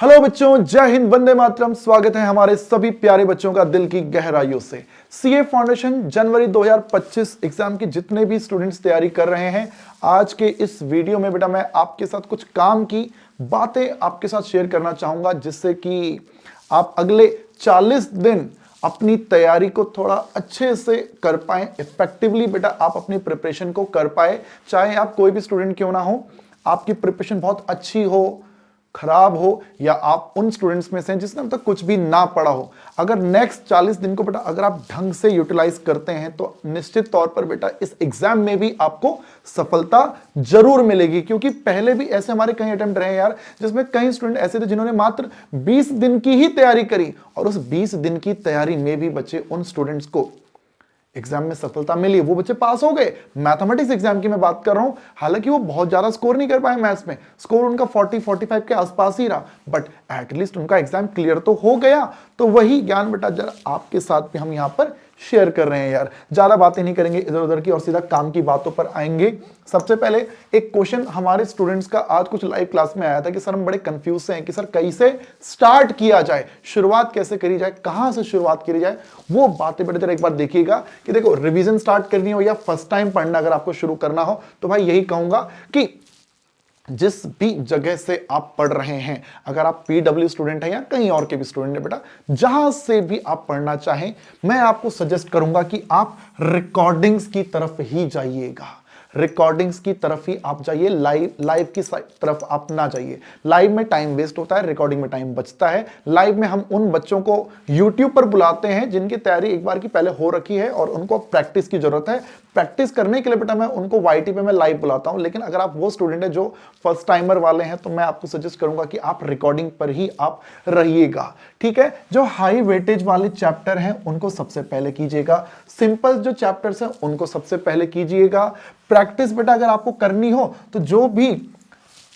Hello बच्चों, जय हिंद, वंदे मातरम। स्वागत है हमारे सभी प्यारे बच्चों का दिल की गहराइयों से। सीए फाउंडेशन जनवरी 2025 एग्जाम की जितने भी स्टूडेंट्स तैयारी कर रहे हैं, आज के इस वीडियो में बेटा मैं आपके साथ कुछ काम की बातें आपके साथ शेयर करना चाहूंगा, जिससे कि आप अगले 40 दिन अपनी तैयारी को थोड़ा अच्छे से कर पाए, इफेक्टिवली बेटा आप अपनी प्रिपरेशन को कर पाए। चाहे आप कोई भी स्टूडेंट क्यों ना हो, आपकी प्रिपरेशन बहुत अच्छी हो, खराब हो, या आप उन स्टूडेंट्स में से हैं जिसने अब तक कुछ भी ना पढ़ा हो, अगर नेक्स्ट 40 दिन को बेटा अगर आप ढंग से यूटिलाइज करते हैं तो निश्चित तौर पर बेटा इस एग्जाम में भी आपको सफलता जरूर मिलेगी। क्योंकि पहले भी ऐसे हमारे कई अटेम्प्ट रहे यार, जिसमें कई स्टूडेंट ऐसे थे जिन्होंने मात्र 20 दिन की ही तैयारी करी, और उस 20 दिन की तैयारी में भी बच्चे उन स्टूडेंट्स को एग्जाम में सफलता मिली, वो बच्चे पास हो गए। मैथमेटिक्स एग्जाम की मैं बात कर रहा हूं, हालांकि वो बहुत ज्यादा स्कोर नहीं कर पाए मैथ्स में, स्कोर उनका 40-45 के आसपास ही रहा, बट एटलीस्ट उनका एग्जाम क्लियर तो हो गया। तो वही ज्ञान बेटा जरा आपके साथ भी हम यहां पर शेयर कर रहे हैं यार। ज्यादा बातें नहीं करेंगे इधर उधर की और सीधा काम की बातों पर आएंगे। सबसे पहले एक क्वेश्चन हमारे स्टूडेंट्स का आज कुछ लाइव क्लास में आया था कि सर हम बड़े कंफ्यूज से हैं कि सर कैसे स्टार्ट किया जाए, शुरुआत कैसे करी जाए, कहां से शुरुआत करी जाए। वो बातें बेटा जरा एक बार देखिएगा कि देखो, रिवीजन स्टार्ट करनी हो या फर्स्ट टाइम पढ़ना अगर आपको शुरू करना हो, तो भाई यही कहूंगा कि जिस भी जगह से आप पढ़ रहे हैं, अगर आप पीडब्ल्यू स्टूडेंट हैं या कहीं और के भी स्टूडेंट हैं बेटा, जहां से भी आप पढ़ना चाहें, मैं आपको सजेस्ट करूंगा कि आप रिकॉर्डिंग्स की तरफ ही जाइएगा। रिकॉर्डिंग्स की तरफ ही आप जाइए, लाइव की तरफ आप ना जाइए। लाइव में टाइम वेस्ट होता है, रिकॉर्डिंग में टाइम बचता है। लाइव में हम उन बच्चों को यूट्यूब पर बुलाते हैं जिनकी तैयारी एक बार की पहले हो रखी है और उनको प्रैक्टिस की जरूरत है। प्रैक्टिस करने के लिए बेटा मैं उनको वाईटी पे मैं लाइव बुलाता हूं, लेकिन अगर आप वो स्टूडेंट है जो फर्स्ट टाइमर वाले हैं, तो मैं आपको सजेस्ट करूंगा कि आप रिकॉर्डिंग पर ही आप रहिएगा। ठीक है, जो हाई वेटेज वाले चैप्टर हैं उनको सबसे पहले कीजिएगा, सिंपल जो चैप्टर्स हैं उनको सबसे पहले कीजिएगा। प्रैक्टिस बेटा अगर आपको करनी हो तो जो भी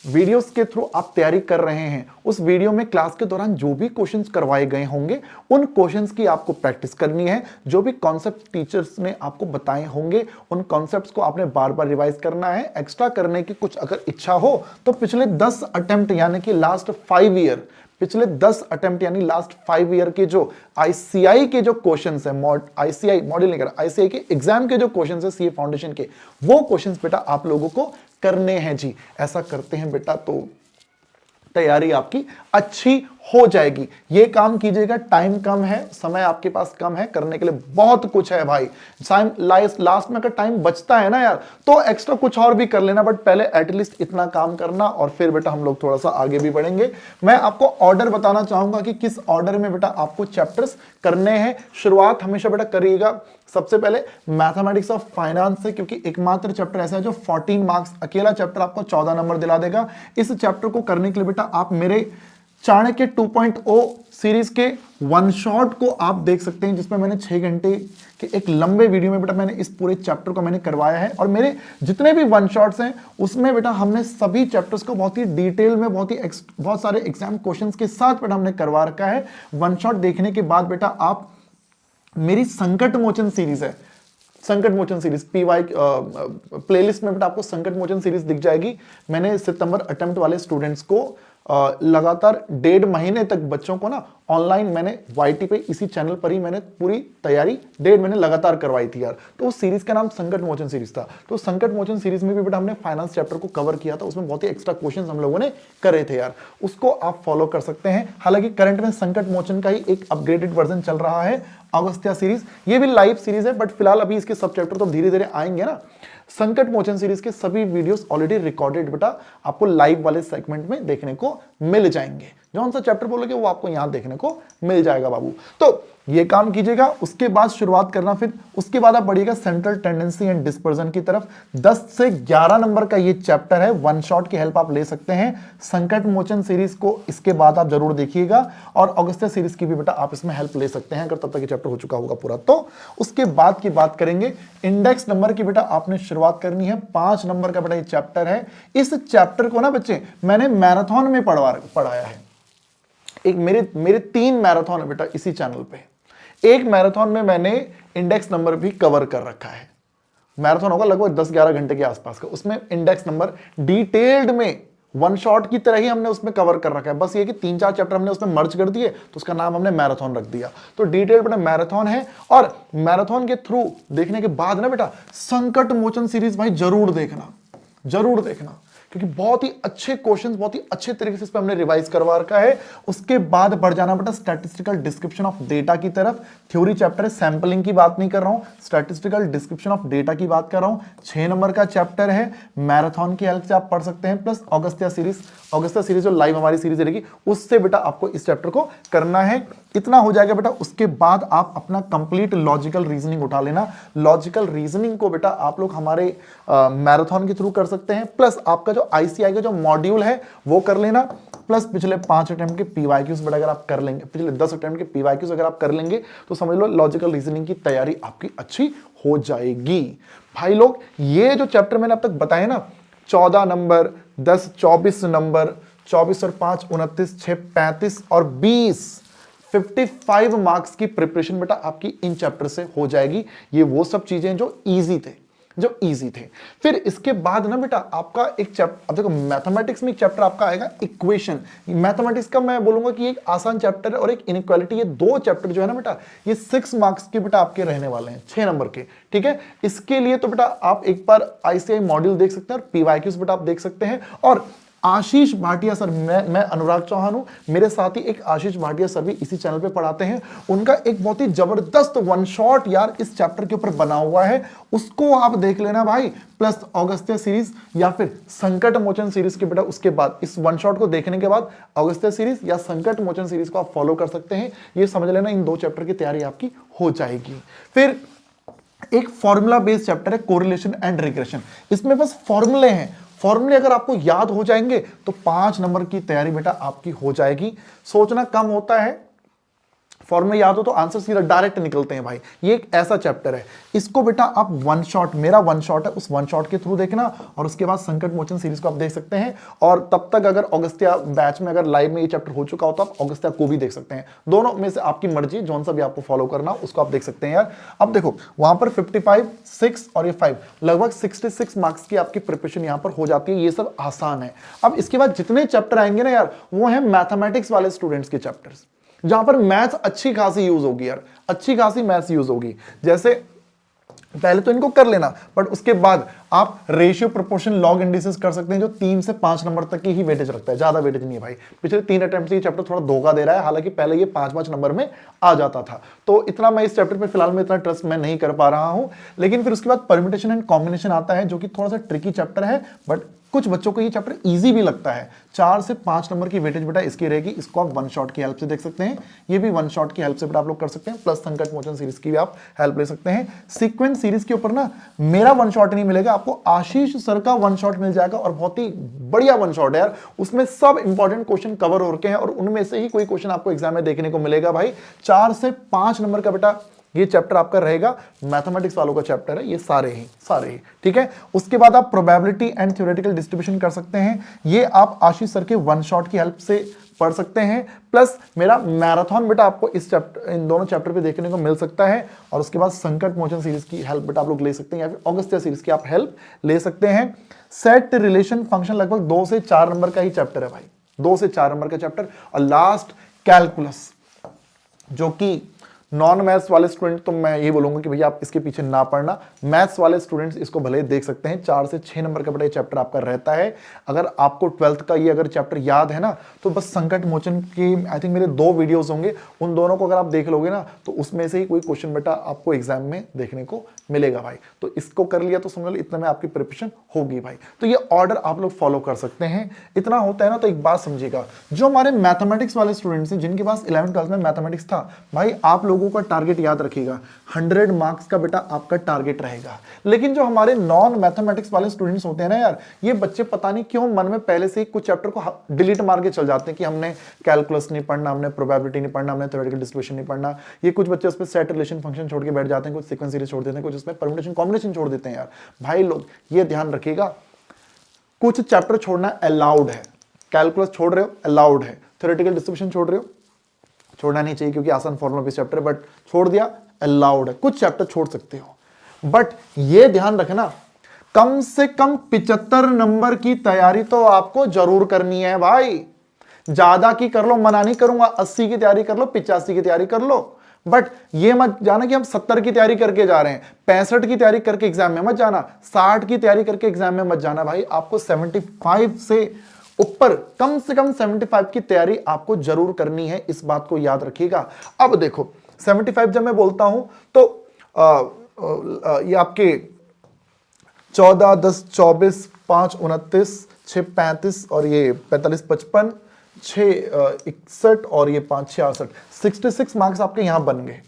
वीडियोस के थ्रू आप तैयारी कर रहे हैं, उस वीडियो में क्लास के दौरान जो भी क्वेश्चंस करवाए गए होंगे, उन क्वेश्चंस की आपको प्रैक्टिस करनी है। जो भी कॉन्सेप्ट टीचर्स ने आपको बताए होंगे, उन कॉन्सेप्ट्स को आपने बार बार रिवाइज करना है। एक्स्ट्रा करने की कुछ अगर इच्छा हो तो पिछले 10 अटेम्प्ट यानी कि लास्ट 5 ईयर, पिछले 10 अटेम्प्ट यानी लास्ट 5 ईयर के जो आईसीआई के जो क्वेश्चंस है, आईसीआई मॉडल नहीं कर, आईसीआई के एग्जाम के जो क्वेश्चंस है सीए फाउंडेशन के, वो क्वेश्चंस बेटा आप लोगों को करने हैं जी। ऐसा करते हैं बेटा तो तैयारी आपकी अच्छी हो जाएगी। ये काम कीजिएगा, टाइम कम है, समय आपके पास कम है, करने के लिए बहुत कुछ है भाई। लास्ट में अगर टाइम बचता है ना यार, तो एक्स्ट्रा कुछ और भी कर लेना, बट पहले एटलीस्ट इतना काम करना, और फिर बेटा हम लोग थोड़ा सा आगे भी बढ़ेंगे। मैं आपको ऑर्डर बताना चाहूंगा कि किस ऑर्डर में बेटा आपको चैप्टर्स करने हैं। शुरुआत हमेशा बेटा करिएगा सबसे पहले मैथमेटिक्स ऑफ फाइनेंस से, क्योंकि एकमात्र चैप्टर ऐसा है जो 14 मार्क्स, अकेला चैप्टर आपको 14 नंबर दिला देगा। इस चैप्टर को करने के लिए बेटा आप मेरे चाणक्य 2.0 सीरीज के वन शॉट को आप देख सकते हैं, जिसमें मैंने 6 घंटे के एक लंबे वीडियो में बेटा मैंने इस पूरे चैप्टर को मैंने करवाया है। और मेरे जितने भी वन शॉट्स हैं उसमें बेटा हमने सभी चैप्टर्स को बहुत ही डिटेल में, बहुत सारे एग्जाम क्वेश्चंस के साथ बेटा हमने करवा रखा है। वन शॉट देखने के बाद बेटा आप मेरी संकट मोचन सीरीज है, संकट मोचन सीरीज पीवाई प्लेलिस्ट में बेटा आपको संकट मोचन सीरीज दिख जाएगी। मैंने सितंबर अटेम्प्ट वाले स्टूडेंट्स को लगातार 1.5 महीने तक बच्चों को ना ऑनलाइन मैंने वाईटी पे इसी चैनल पर ही मैंने पूरी तैयारी 1.5 महीने लगातार करवाई थी यार। तो उस सीरीज का नाम संकट मोचन सीरीज था। तो संकट मोचन सीरीज में भी बेटा हमने फाइनेंस चैप्टर को कवर किया था, उसमें बहुत ही एक्स्ट्रा क्वेश्चंस हम लोगों ने करे थे यार, उसको आप फॉलो कर सकते हैं। हालांकि करंट में संकट मोचन का ही एक अपग्रेडेड वर्जन चल रहा है, अगस्त्या सीरीज, ये भी लाइव सीरीज है, बट फिलहाल अभी इसके सब चैप्टर तो धीरे धीरे आएंगे ना। संकट मोचन सीरीज के सभी वीडियोस ऑलरेडी रिकॉर्डेड बेटा आपको लाइव वाले सेगमेंट में देखने को मिल जाएंगे। जौन सा चैप्टर बोलोगे वो आपको यहां देखने को मिल जाएगा बाबू। तो ये काम कीजिएगा, उसके बाद शुरुआत करना, फिर उसके बाद आप बढ़िएगा सेंट्रल टेंडेंसी एंड डिस्पर्जन की तरफ। 10 से 11 नंबर का ये चैप्टर है, वन शॉट की हेल्प आप ले सकते हैं। संकट मोचन सीरीज को इसके बाद आप जरूर देखिएगा, और अगस्त्या सीरीज की भी बेटा आप इसमें हेल्प ले सकते हैं अगर तब तक ये चैप्टर हो चुका होगा पूरा। तो उसके बाद की बात करेंगे इंडेक्स नंबर की। बेटा आपने शुरुआत करनी है, 5 नंबर का बेटा ये चैप्टर है। इस चैप्टर को ना बच्चे मैंने मैराथन में पढ़ाया है। एक मेरे 3 मैराथन है बेटा इसी चैनल पे। एक मैराथन में मैंने इंडेक्स नंबर भी कवर कर रखा है। मैराथन होगा लगभग 10-11 घंटे के आसपास का, उसमें इंडेक्स नंबर डिटेल्ड में वन शॉट की तरह ही हमने उसमें कवर कर रखा है, बस ये कि 3-4 चैप्टर हमने उसमें मर्ज कर दिए तो उसका नाम हमने मैराथन रख दिया। तो डिटेल बेटा मैराथन है, और मैराथन के थ्रू देखने के बाद ना बेटा संकट मोचन सीरीज भाई जरूर देखना, जरूर देखना, क्योंकि बहुत ही अच्छे क्वेश्चंस बहुत ही अच्छे तरीके से इस पे हमने रिवाइज करवा रखा है। उसके बाद बढ़ जाना बेटा स्टैटिस्टिकल डिस्क्रिप्शन ऑफ डेटा की तरफ। थ्योरी चैप्टर है, सैंपलिंग की बात नहीं कर रहा हूं, स्टैटिस्टिकल डिस्क्रिप्शन ऑफ डेटा की बात कर रहा हूं। 6 नंबर का चैप्टर है, मैराथन की हेल्प से आप पढ़ सकते हैं, प्लस ऑगस्टिया सीरीज जो लाइव हमारी सीरीज रहेगी उससे बेटा आपको इस चैप्टर को करना है। इतना हो जाएगा बेटा, उसके बाद आप अपना कंप्लीट लॉजिकल रीजनिंग उठा लेना। लॉजिकल रीजनिंग को बेटा आप लोग हमारे मैराथन के थ्रू कर सकते हैं, प्लस आपका जो आईसीआई का जो मॉड्यूल है वो कर लेना, प्लस पिछले 5 अटेम्प्ट के पीवाईक्यूज बेटा अगर आप कर लेंगे, पिछले 10 अटेम्प्ट के पीवाईक्यूज अगर आप कर लेंगे तो समझ लो लॉजिकल रीजनिंग की तैयारी आपकी अच्छी हो जाएगी। भाई लोग ये जो चैप्टर मैंने अब तक बताए ना, 14 नंबर, 10, 24 नंबर, 24 और 5, 29, 6, 35 और 20, 55 मार्क्स की प्रिपरेशन बेटा आपकी इन चैप्टर से हो जाएगी। ये वो सब चीजें जो इजी थे, फिर इसके बाद ना बेटा आपका एक चैप्टर, अब देखो मैथमेटिक्स में एक चैप्टर आपका आएगा इक्वेशन। मैथमेटिक्स का मैं बोलूंगा कि एक आसान चैप्टर है और एक इनइक्वालिटी, ये 2 चैप्टर जो है ना बेटा ये 6 मार्क्स के बेटा आपके रहने वाले हैं, 6 नंबर के, ठीक है। इसके लिए तो बेटा आप एक बार आईसीआई मॉड्यूल देख सकते हैं और पीवाईक्यूज बेटा आप देख सकते हैं। और आशीष भाटिया सर, मैं अनुराग चौहान हूं, मेरे साथ ही एक आशीष भाटिया सर भी इसी चैनल पे पढ़ाते हैं, उनका एक बहुत ही जबरदस्त वन शॉट यार इस चैप्टर के ऊपर बना हुआ है, उसको आप देख लेना भाई। प्लस ऑगस्टिया सीरीज या फिर संकट मोचन सीरीज के बेटा उसके बाद, इस वन शॉट को देखने के बाद ऑगस्टिया सीरीज या संकट मोचन सीरीज को आप फॉलो कर सकते हैं। ये समझ लेना इन 2 चैप्टर की तैयारी आपकी हो जाएगी। फिर एक फॉर्मूला बेस्ड चैप्टर है कोरिलेशन एंड रिग्रेशन, इसमें बस फॉर्मूले हैं, फॉर्मूले अगर आपको याद हो जाएंगे तो 5 नंबर की तैयारी बेटा आपकी हो जाएगी। सोचना कम होता है, फॉर्मूले याद हो तो आंसर सीधा डायरेक्ट निकलते हैं भाई। ये एक ऐसा चैप्टर है, इसको बेटा आप वन शॉट, मेरा वन शॉट है उस वन शॉट के थ्रू देखना, और उसके बाद संकट मोचन सीरीज को आप देख सकते हैं। और तब तक अगर ऑगस्टिया बैच में अगर लाइव में ये चैप्टर हो चुका हो तो आप ऑगस्टिया को भी देख सकते हैं। दोनों में से आपकी मर्जी, जौन सा भी आपको फॉलो करना उसको आप देख सकते हैं यार। अब देखो वहां पर 55, 6 और ये 5, लगभग 66 मार्क्स की आपकी प्रिपरेशन यहां पर हो जाती है। ये सब आसान है। अब इसके बाद जितने चैप्टर आएंगे ना यार, वो है मैथमेटिक्स वाले स्टूडेंट्स के चैप्टर्स, जहां पर मैथ्स अच्छी खासी यूज होगी यार, अच्छी खासी मैथ्स यूज होगी। जैसे पहले तो इनको कर लेना, बट उसके बाद आप रेशियो, प्रोपोर्शन, लॉग इंडिसेस कर सकते हैं, जो 3 से 5 नंबर तक की ही वेटेज रखता है, ज्यादा वेटेज नहीं है भाई। पिछले 3 अटेम्प्ट से ये चैप्टर थोड़ा धोखा दे रहा है, हालांकि पहले ये 5-5 नंबर में आ जाता था। तो इतना मैं इस चैप्टर पे फिलहाल में इतना ट्रस्ट मैं नहीं कर पा रहा हूं। लेकिन फिर उसके बाद परम्यूटेशन एंड कॉम्बिनेशन आता है, जो कि थोड़ा सा ट्रिकी चैप्टर है, बट कुछ बच्चों को ये चैप्टर इजी भी लगता है। 4 से 5 नंबर की वेटेज बेटा इसकी रहेगी, इसको आप वन शॉट की हेल्प से देख सकते हैं। ये भी वन शॉट की हेल्प से बेटा आप लोग कर सकते हैं, प्लस संकट मोचन सीरीज की भी आप हेल्प ले सकते हैं। सीक्वेंस सीरीज के ऊपर ना मेरा वन शॉट नहीं मिलेगा आपको, आशीष सर का वन शॉट मिल जाएगा, और बहुत ही बढ़िया वन शॉट है यार। उसमें सब इंपॉर्टेंट क्वेश्चन कवर हो रखे हैं और उनमें से ही कोई क्वेश्चन आपको एग्जाम में देखने को मिलेगा भाई। 4 से 5 नंबर का बेटा ये चैप्टर आपका रहेगा, मैथमेटिक्स वालों का चैप्टर है ये, सारे ही, ठीक है। उसके बाद आप प्रोबेबिलिटी एंड थ्योरेटिकल डिस्ट्रीब्यूशन कर सकते हैं, ये आप आशीष सर के वन शॉट की हेल्प से पढ़ सकते हैं। प्लस मेरा मैराथन बेटा आपको इस चैप्टर, इन दोनों चैप्टर पे देखने को मिल सकता है। और उसके बाद संकट मोचन सीरीज की हेल्प बेटा आप लोग ले सकते हैं, या फिर ऑगस्टिया सीरीज की आप हेल्प ले सकते हैं। सेट रिलेशन फंक्शन लगभग 2 से 4 नंबर का ही चैप्टर है भाई, 2 से 4 नंबर का चैप्टर। और लास्ट कैलकुलस, जो कि नॉन मैथ्स वाले स्टूडेंट तो मैं ये बोलूंगा कि भैया आप इसके पीछे ना पढ़ना, मैथ्स वाले स्टूडेंट्स इसको भले देख सकते हैं। 4 से 6 नंबर का बेटा ये चैप्टर आपका रहता है। अगर आपको 12th का ये अगर चैप्टर याद है ना, तो बस संकट मोचन की आई थिंक मेरे 2 वीडियोस होंगे, उन दोनों को अगर आप देख लोगे ना तो उसमें से ही कोई क्वेश्चन बेटा आपको एग्जाम में देखने को मिलेगा भाई। तो इसको कर लिया तो समझ लो इतने में आपकी प्रिपरेशन होगी भाई। तो ये ऑर्डर आप लोग फॉलो कर सकते हैं। इतना होता है ना, तो एक बात समझिएगा, जो हमारे मैथमेटिक्स वाले स्टूडेंट्स हैं जिनके पास 11th क्लास में मैथमेटिक्स था, भाई आप लोगों का टारगेट याद रखिएगा, 100 मार्क्स का बेटा आपका टारगेट रहेगा। लेकिन जो हमारे नॉन मैथमेटिक्स वाले स्टूडेंट्स होते हैं ना यार, ये बच्चे पता नहीं क्यों मन में पहले से ही कुछ चैप्टर को डिलीट मार के चल जाते हैं कि हमने कैलकुलस नहीं पढ़ना, हमने प्रोबेबिलिटी नहीं पढ़ना, हमने थ्योरेटिकल डिस्ट्रीब्यूशन नहीं पढ़ना। ये कुछ बच्चे उस पर सेट रिलेशन फंक्शन छोड़ के बैठ जाते हैं, कुछ सीक्वेंस सीरीज छोड़ देते हैं, कुछ उसमें परम्यूटेशन कॉम्बिनेशन छोड़ देते हैं यार। भाई लोग ये ध्यान रखिएगा, कुछ चैप्टर छोड़ना अलाउड है, कैलकुलस छोड़ रहे हो अलाउड है, थ्योरेटिकल डिस्ट्रीब्यूशन छोड़ रहे हो, छोड़ना नहीं चाहिए क्योंकि आसान फॉर्मूला बेस्ड चैप्टर है, बट छोड़ दिया अलाउड है, कुछ चैप्टर छोड़ सकते हो। बट ये ध्यान रखना कम से कम 75 नंबर की तैयारी तो आपको जरूर करनी है भाई। ज्यादा की कर लो, मना नहीं करूंगा, 80 की तैयारी कर लो, 85 की तैयारी कर लो, बट ये मत जाना कि हम 70 की तैयारी करके जा रहे हैं, 65 की तैयारी करके एग्जाम में मत जाना, 60 की तैयारी करके एग्जाम में मत जाना भाई। आपको 75 से ऊपर, कम से कम 75 की तैयारी आपको जरूर करनी है, इस बात को याद रखिएगा। अब देखो 75 जब मैं बोलता हूं तो ये आपके 14, 10, 24, 5, 29, 6, 35 और ये 45, 55, 6, 61 और ये 5, 66, 66 मार्क्स आपके यहां बन गए,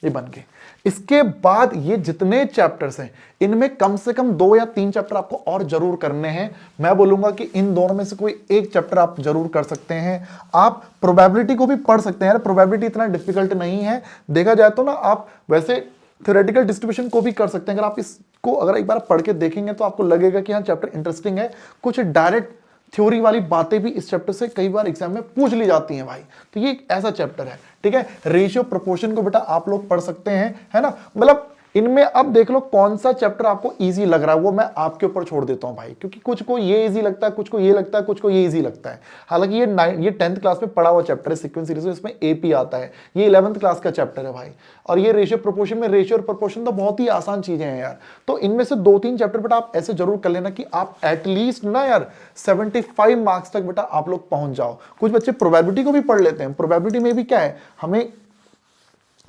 ये बन गए। इसके बाद ये जितने चैप्टर्स हैं इनमें कम से कम 2 या 3 चैप्टर आपको और जरूर करने हैं। मैं बोलूंगा कि इन दोनों में से कोई एक चैप्टर आप जरूर कर सकते हैं। आप प्रोबेबिलिटी को भी पढ़ सकते हैं यार, प्रोबेबिलिटी इतना डिफिकल्ट नहीं है देखा जाए तो ना। आप वैसे थ्योरेटिकल डिस्ट्रीब्यूशन को भी कर सकते हैं। अगर आप इसको अगर एक बार पढ़ के देखेंगे तो आपको लगेगा कि हाँ चैप्टर इंटरेस्टिंग है। कुछ डायरेक्ट थ्योरी वाली बातें भी इस चैप्टर से कई बार एग्जाम में पूछ ली जाती हैं भाई, तो ये एक ऐसा चैप्टर है, ठीक है। रेशियो प्रोपोर्शन को बेटा आप लोग पढ़ सकते हैं, है ना। मतलब इनमें अब देख लो कौन सा चैप्टर आपको इजी लग रहा है, वो मैं आपके ऊपर छोड़ देता हूं भाई, क्योंकि कुछ को ये इजी लगता है, कुछ को ये लगता है, कुछ को ये इजी लगता है। हालांकि ये 10th क्लास में पढ़ा हुआ चैप्टर है सीक्वेंस सीरीज में, इसमें एपी आता है। ये 11th क्लास का चैप्टर है भाई। और ये रेशियो प्रोपोर्शन में रेशियो और प्रोपोर्शन तो बहुत ही आसान चीजें हैं यार। तो इनमें से 2-3 चैप्टर बेटा आप ऐसे जरूर कर लेना कि आप एटलीस्ट ना यार 75 मार्क्स तक बेटा आप लोग पहुंच जाओ। कुछ बच्चे प्रोबेबिलिटी को भी पढ़ लेते हैं। प्रोबेबिलिटी में भी क्या है, हमें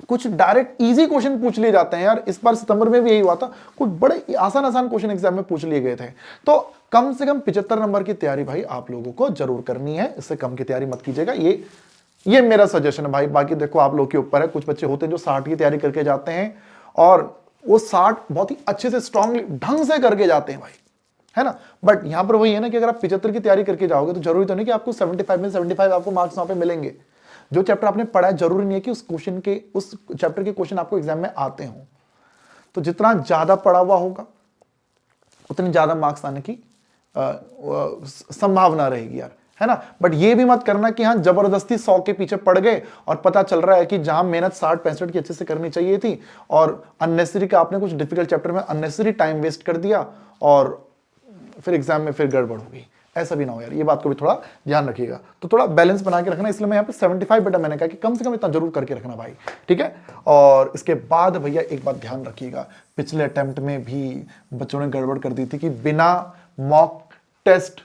कुछ डायरेक्ट इजी क्वेश्चन पूछ लिए जाते हैं यार। इस बार सितंबर में भी यही हुआ था, कुछ बड़े आसान क्वेश्चन एग्जाम में पूछ लिए गए थे। तो कम से कम 75 नंबर की तैयारी भाई आप लोगों को जरूर करनी है, इससे कम की तैयारी मत कीजिएगा। ये मेरा सजेशन है भाई। बाकी देखो आप लोग के ऊपर है। कुछ बच्चे होते हैं जो 60 की तैयारी करके जाते हैं और वो 60 बहुत ही अच्छे से स्ट्रांगली ढंग से करके जाते हैं भाई, है ना। बट यहां पर वही है ना कि अगर आप 75 की तैयारी करके जाओगे तो जरूरी तो नहीं कि आपको 75 में 75 आपको मार्क्स वहां पे मिलेंगे। जो चैप्टर आपने पढ़ा है जरूरी नहीं है कि उस चैप्टर के क्वेश्चन आपको एग्जाम में आते हों। तो जितना ज्यादा पढ़ा हुआ होगा उतनी ज्यादा मार्क्स आने की संभावना रहेगी यार, है ना। बट ये भी मत करना कि हाँ जबरदस्ती 100 के पीछे पड़ गए और पता चल रहा है कि जहां मेहनत 60-65 की अच्छे से करनी चाहिए थी और अननेसेसरी का आपने कुछ डिफिकल्ट चैप्टर में अननेसेसरी टाइम वेस्ट कर दिया और फिर एग्जाम में फिर गड़बड़ हो गई। ऐसा भी ना हो यार, ये बात को भी थोड़ा ध्यान रखिएगा। तो थोड़ा बैलेंस बना के रखना, इसलिए मैं यहाँ पे 75 बेटा मैंने कहा कि कम से कम इतना जरूर करके रखना भाई, ठीक है। और इसके बाद भैया एक बात ध्यान रखिएगा, पिछले अटेम्प्ट में भी बच्चों ने गड़बड़ कर दी थी कि बिना मॉक टेस्ट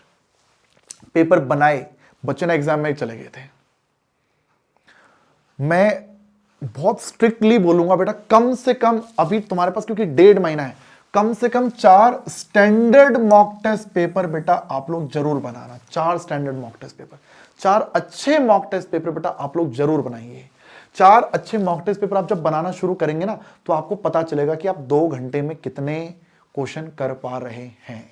पेपर बनाए बच्चे ने एग्जाम में चले गए थे। मैं बहुत स्ट्रिक्टली बोलूंगा बेटा, कम से कम अभी तुम्हारे पास क्योंकि 1.5 महीना है, कम से कम 4 स्टैंडर्ड मॉक टेस्ट पेपर बेटा आप लोग जरूर बनाना। 4 स्टैंडर्ड मॉक टेस्ट पेपर, 4 अच्छे मॉक टेस्ट पेपर बेटा आप लोग जरूर बनाइए। 4 अच्छे मॉक टेस्ट पेपर आप जब बनाना शुरू करेंगे ना तो आपको पता चलेगा कि आप 2 घंटे में कितने क्वेश्चन कर पा रहे हैं।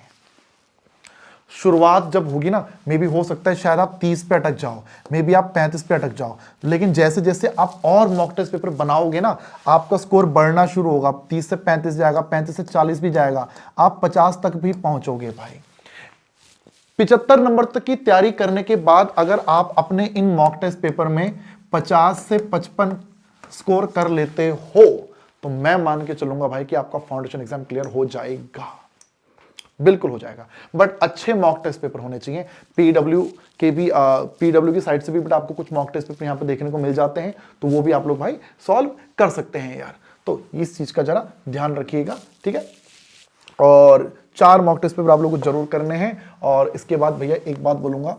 शुरुआत जब होगी ना, मे बी हो सकता है शायद आप 30 पे अटक जाओ, मे बी आप 35 पे अटक जाओ, लेकिन जैसे जैसे आप और मॉक टेस्ट पेपर बनाओगे ना आपका स्कोर बढ़ना शुरू होगा। 30 से 35 जाएगा, 35 से 40 भी जाएगा, आप 50 तक भी पहुंचोगे भाई। 75 नंबर तक की तैयारी करने के बाद अगर आप अपने इन मॉक टेस्ट पेपर में 50 से 55 स्कोर कर लेते हो तो मैं मान के चलूंगा भाई कि आपका फाउंडेशन एग्जाम क्लियर हो जाएगा, बिल्कुल हो जाएगा। बट अच्छे मॉक टेस्ट पेपर होने चाहिए। पीडब्ल्यू की साइट से भी बट आपको कुछ मॉक टेस्ट पेपर यहां पे देखने को मिल जाते हैं, तो वो भी आप लोग भाई सॉल्व कर सकते हैं यार। तो इस चीज का जरा ध्यान रखिएगा, ठीक है। और 4 मॉक टेस्ट पेपर आप लोग को जरूर करने हैं। और इसके बाद भैया एक बात बोलूंगा,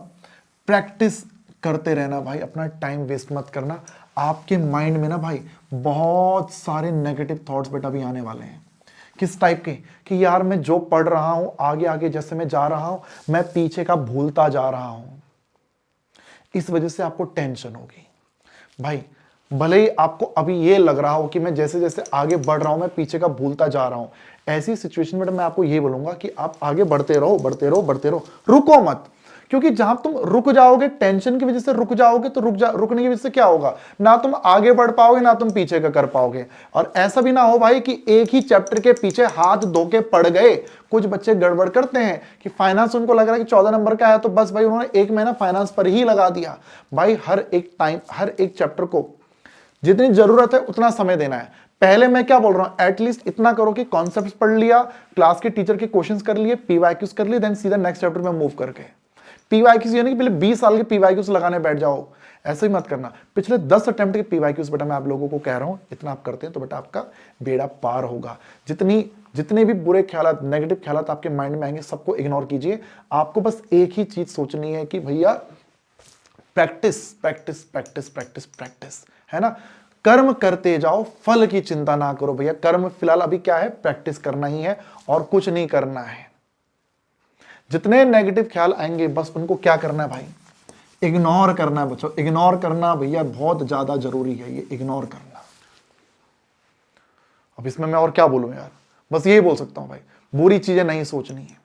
प्रैक्टिस करते रहना भाई, अपना टाइम वेस्ट मत करना। आपके माइंड में ना भाई बहुत सारे नेगेटिव थॉट्स बेटा भी आने वाले हैं। किस टाइप के, कि यार मैं जो पढ़ रहा हूं आगे आगे जैसे मैं जा रहा हूं मैं पीछे का भूलता जा रहा हूं। इस वजह से आपको टेंशन होगी भाई। भले ही आपको अभी ये लग रहा हो कि मैं जैसे जैसे आगे बढ़ रहा हूं मैं पीछे का भूलता जा रहा हूं, ऐसी सिचुएशन में मैं आपको ये बोलूंगा कि आप आगे बढ़ते रहो, बढ़ते रहो, बढ़ते रहो, रुको मत। क्योंकि जहां तुम रुक जाओगे, टेंशन की वजह से रुक जाओगे, तो रुकने की वजह से क्या होगा, ना तुम आगे बढ़ पाओगे ना तुम पीछे का कर पाओगे। और ऐसा भी ना हो भाई कि एक ही चैप्टर के पीछे हाथ धो के पड़ गए। कुछ बच्चे गड़बड़ करते हैं कि फाइनेंस उनको लग रहा है कि 14 नंबर का है तो बस भाई उन्होंने 1 महीना फाइनेंस पर ही लगा दिया। भाई हर एक चैप्टर को जितनी जरूरत है उतना समय देना है। पहले मैं क्या बोल रहा हूं, एटलीस्ट इतना करो कि कॉन्सेप्ट्स पढ़ लिया, क्लास के टीचर के क्वेश्चंस कर लिए, पीवाईक्यूज कर लिए, देन सीधा नेक्स्ट चैप्टर में मूव करके। पीवाईक्यूज यानी कि पहले 20 साल के पीवाईक्यूज लगाने बैठ जाओ, ऐसे ही मत करना। पिछले 10 अटेम्प्ट के पीवाईक्यूज बेटा मैं आप लोगों को कह रहा हूं, इतना आप करते हैं तो बेटा आपका बेड़ा पार होगा। जितने भी बुरे ख्यालात, नेगेटिव ख्यालात आपके माइंड में आएंगे, सबको इग्नोर कीजिए। आपको बस एक ही चीज सोचनी है कि भैया practice practice practice practice practice, है ना। कर्म करते जाओ, फल की चिंता ना करो भैया। कर्म फिलहाल अभी क्या है, प्रैक्टिस करना ही है और कुछ नहीं करना है। जितने नेगेटिव ख्याल आएंगे बस उनको क्या करना है भाई, इग्नोर करना है बच्चों। इग्नोर करना भैया बहुत ज्यादा जरूरी है, ये इग्नोर करना। अब इसमें मैं और क्या बोलूं यार, बस यही बोल सकता हूं भाई, बुरी चीजें नहीं सोचनी है,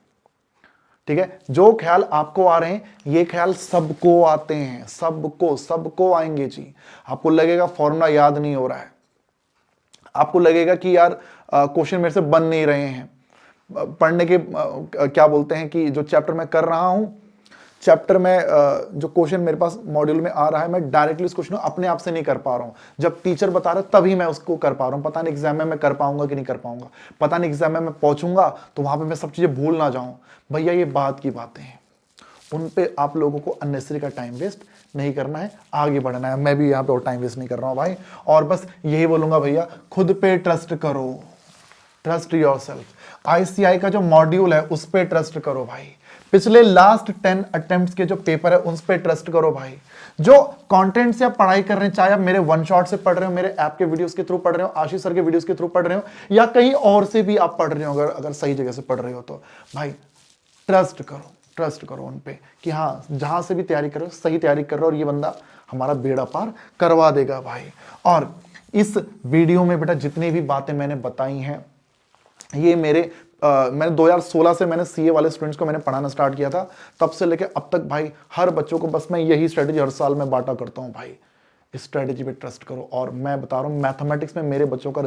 ठीक है। जो ख्याल आपको आ रहे हैं ये ख्याल सबको आते हैं, सबको आएंगे जी। आपको लगेगा फॉर्मूला याद नहीं हो रहा है, आपको लगेगा कि यार क्वेश्चन मेरे से बन नहीं रहे हैं, पढ़ने के क्या बोलते हैं कि जो चैप्टर मैं कर रहा हूं, चैप्टर में जो क्वेश्चन मेरे पास मॉड्यूल में आ रहा है, मैं डायरेक्टली उस क्वेश्चन को अपने आप से नहीं कर पा रहा हूं। जब टीचर बता रहे तभी मैं उसको कर पा रहा हूं। पता नहीं एग्जाम में मैं कर पाऊंगा कि नहीं कर पाऊंगा, पता नहीं एग्जाम में मैं पहुंचूंगा तो वहां पे मैं सब चीजें भूल ना जाऊं। भैया ये बात की बातें हैं, उन पे आप लोगों को अननेसेसरी का टाइम वेस्ट नहीं करना है, आगे बढ़ना है। मैं भी यहाँ पे और टाइम वेस्ट नहीं कर रहा हूँ भाई, और बस यही बोलूंगा भैया, खुद पे ट्रस्ट करो, ट्रस्ट योरसेल्फ। आईसीआई का जो मॉड्यूल है उस पे ट्रस्ट करो भाई। पिछले लास्ट 10 अटेम्प्ट्स के जो पेपर है उस पे ट्रस्ट करो भाई। जो कंटेंट से आप पढ़ाई कर रहे हैं, चाहे आप मेरे वन शॉट से पढ़ रहे हो, मेरे ऐप के वीडियोस के थ्रू पढ़ रहे हो, आशीष सर के वीडियोस के थ्रू पढ़ रहे हो, या कहीं और से भी आप पढ़ रहे हो, अगर सही जगह से पढ़ रहे हो तो भाई ट्रस्ट करो उन पे कि हाँ जहां से भी तैयारी करो सही तैयारी कर रहे हो, और ये बंदा हमारा बेड़ा पार करवा देगा भाई। और इस वीडियो में बेटा जितनी भी बातें मैंने बताई हैं, ये मैंने 2016 से मैंने सीए वाले स्टूडेंट्स को मैंने पढ़ाना स्टार्ट किया था, तब से लेके अब तक भाई हर बच्चों को बस मैं यही स्ट्रेटेजी हर साल में बांटा करता हूं भाई, इस स्ट्रेटेजी पे ट्रस्ट करो। और मैं बता रहा हूं मैथमेटिक्स में मेरे बच्चों का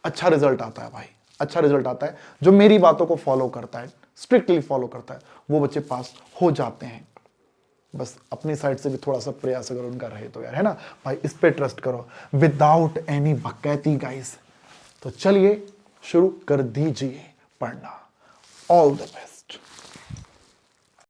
अच्छा रिजल्ट आता है भाई, अच्छा रिजल्ट आता है। जो मेरी बातों को फॉलो करता है, स्ट्रिक्टली फॉलो करता है, वो बच्चे पास हो जाते हैं। बस अपनी साइड से भी थोड़ा सा प्रयास अगर उनका रहे तो यार, है ना भाई, इस पे ट्रस्ट करो विदाउट एनी बकैती गाइस। तो चलिए शुरू कर दीजिए पढ़ना। All the best.